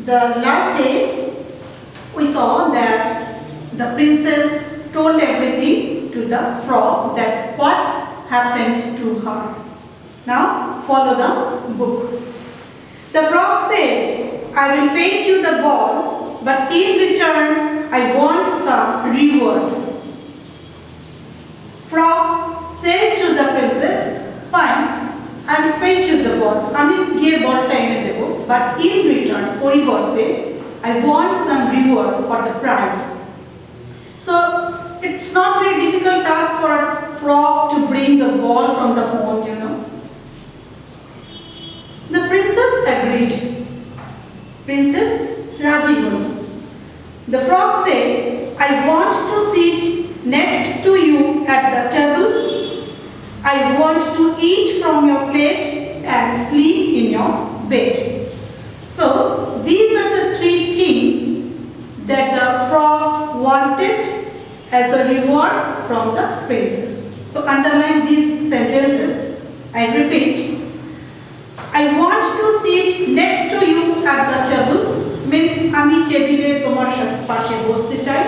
The last day we saw that the princess told everything to the frog that what happened to her. Now follow the book. The frog said, I will fetch you the ball, but in return I want some reward. Frog said to the princess, fine, I will fetch you the ball. আমি গিয়ে বলটা এনে দেব, but in return পরিবর্তে I want some reward or the prize. So it's not very difficult task for a frog to bring the ball from the pond, you know. The princess agreed. Princess Raji hol. The frog said, I want to sit next to you at the table. I want to eat from your plate and sleep in your bed. So these are the three things that the frog wanted as a reward from the princess. So underline these sentences. I repeat. I want to sit next to you at the table means আমি টেবিলে তোমার পাশে বসতে চাই.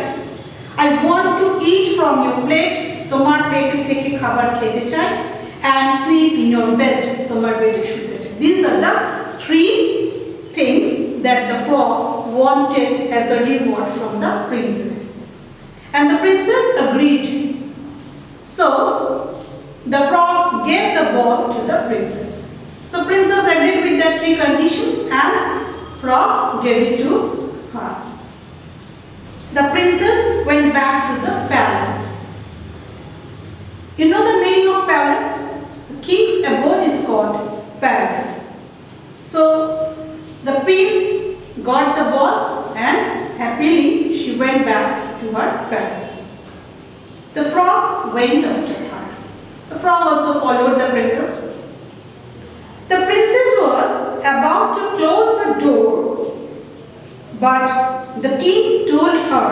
I want to eat from your plate, তোমার plate থেকে খাবার খেতে চাই, and sleep in your bed, তোমার বেডে শুতে চাই. These are the three things that the frog wanted as a reward from the princess. And the princess agreed. So the frog gave the ball to the princess. So princess agreed with the three conditions and frog gave it to her. The princess went back to the palace. You know the meaning of palace? The king's abode is called palace. So the prince got the ball and happily she went back to her palace. The frog went after her. The frog also followed the princess. The princess was about to close the door, but the king told her,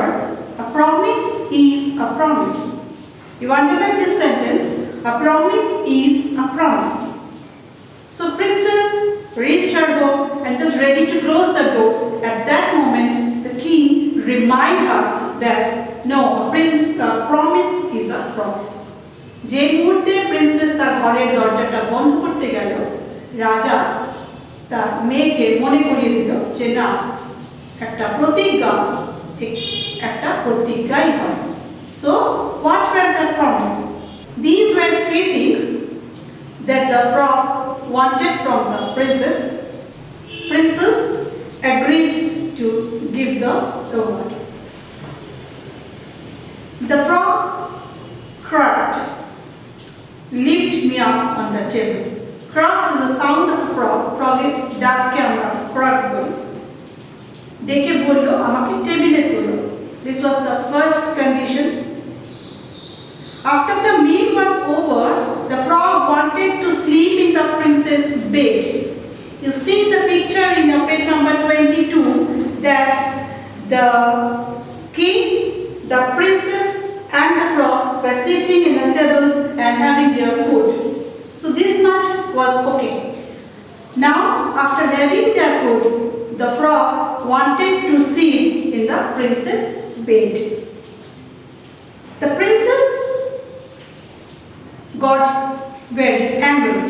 a promise is a promise. You underline this sentence, a promise is a promise. So princess reached her home and just ready to close the door. At that moment, the king reminded her that no, a promise is a promise. যে মুহূর্তে princess তার ঘরের দরজাটা বন্ধ করতে গেল, রাজা তার মেয়েকে মনে করিয়ে দিল যে না, একটা প্রতিজ্ঞাই হয়. So what were the promise? These were three things that the frog wanted from the princess. Princess agreed to give the reward. The frog cried, lift me up on the table. Croak is the sound of a frog. Frog এর ডাককে আমরা croak বলি. ডেকে বলল আমাকে টেবিলে তোলো. This was the first condition. After the meal was over, the frog wanted to sleep in the princess' bed. You see the picture in page number 22 that the king, the princess and the frog were sitting in a table and having their food. So this much was okay. Now after having their food, the frog wanted to sit in the princess' bed. The princess got very angry.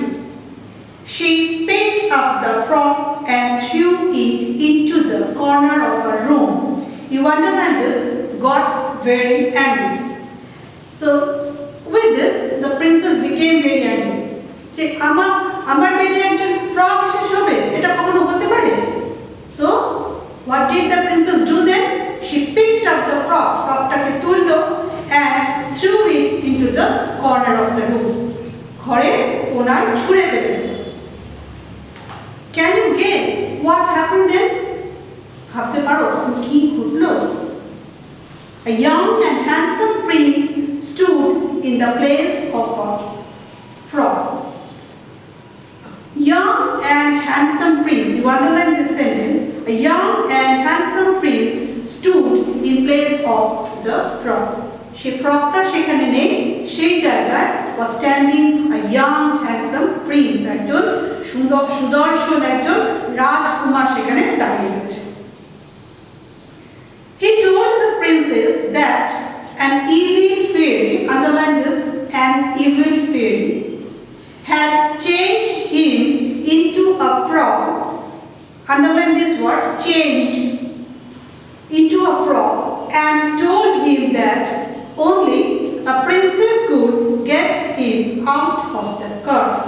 She picked up the frog and threw it into the corner of her room. You understand this? Got very angry. So with this, the princess became very angry. যে আমার বেডে একজন frog এসে শোবে, এটা কখনো হতে পারে? So what did the princess do then? She picked up the frog, frogটাকে তুললো and threw it into the corner of the room. ঘরের কোণায় ছুঁড়ে ফেলে দিল. Can you guess what happened then? ভাবতে পারো তখন কি ঘটলো? A young and handsome prince stood in the place of a frog. Young and handsome prince, you underline this sentence, a young and handsome prince stood in place of the frog. সেই ফ্রগটা সেখানে নেই, সেই জায়গায় was standing a young handsome prince, একজন সুন্দর সুদর্শন একজন রাজকুমার সেখানে দাঁড়িয়ে রয়েছে. underline this word, changed into a frog and told him that only a princess could get him out of the curse.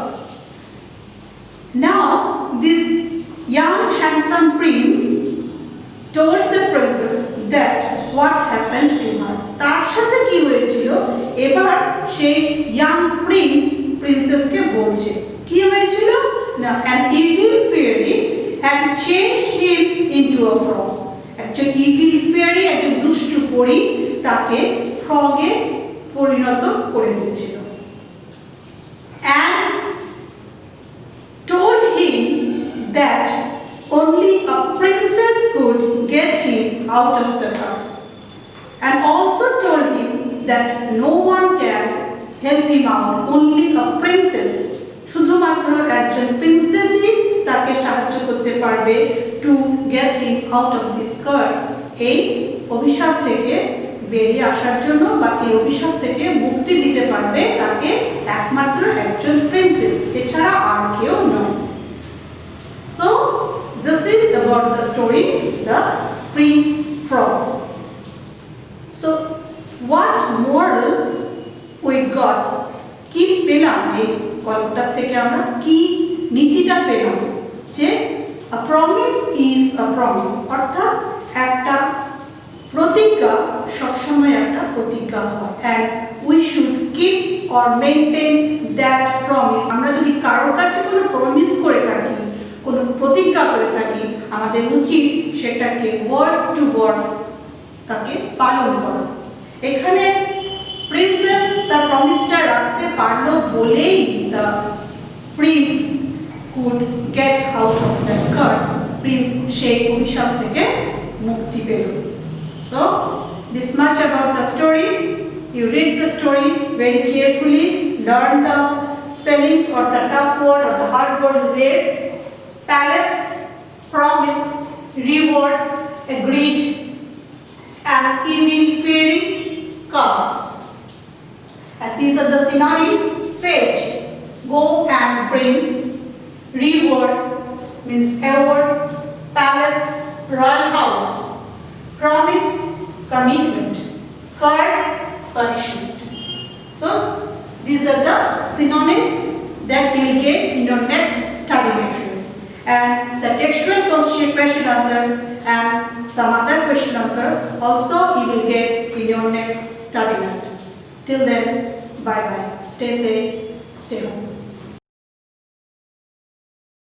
Now this young handsome prince told the princess that what happened to her. তার সাথে কি হয়েছিল এবার সেই young prince princessকে বলছে কি হয়েছিল না an evil fairy had changed him into a frog. একজন evil fairy একজন দুষ্টু পরী তাকে ফ্রগে পরিণত করে দিয়েছিল and told him that only a princess could get him out of the curse, and also told him that no one can help him out, only a princess, শুধুমাত্র একজন প্রিন্সেসই তাকে সাহায্য করতে পারবে to get him out of this curse, এই অভিশাপ থেকে বেরিয়ে আসার জন্য বা এই অভিশাপ থেকে মুক্তি দিতে পারবে তাকে একমাত্র একজন প্রিন্সেস, এছাড়া আর কেউ নয়। So this is about the story the Prince Frog. So what moral we got? কি পেলাম এই গল্পটা থেকে আমরা কি নীতিটা পেলাম যে a promise is a promise, অর্থাৎ একটা প্রতিজ্ঞা সবসময় একটা প্রতিজ্ঞা হয় and we should keep or maintain that promise. আমরা যদি কারোর কাছে কোনো প্রমিস করে থাকি, কোনো প্রতিজ্ঞা করে থাকি, আমাদের উচিত সেটাকে ওয়ার্ড টু ওয়ার্ড তাকে পালন করা। এখানে প্রিন্সেস তার প্রমিসটা রাখতে পারলো বলেই the prince could get out of the curse, prince সেই অভিশাপ থেকে মুক্তি পেল। So this much about the story. You read the story very carefully, learn the spellings or the tough word or the hard word is there. Palace, promise, reward, agreed, and evil fairy, curse. And these are the synonyms. Fetch, go and bring. Reward means award. Palace, royal house. Promise, commitment. Curse, punishment. So these are the synonyms that you will get in your next study material. And the textual question answers and some other question answers also you will get in your next study mat. Till then, bye bye. Stay safe, stay home.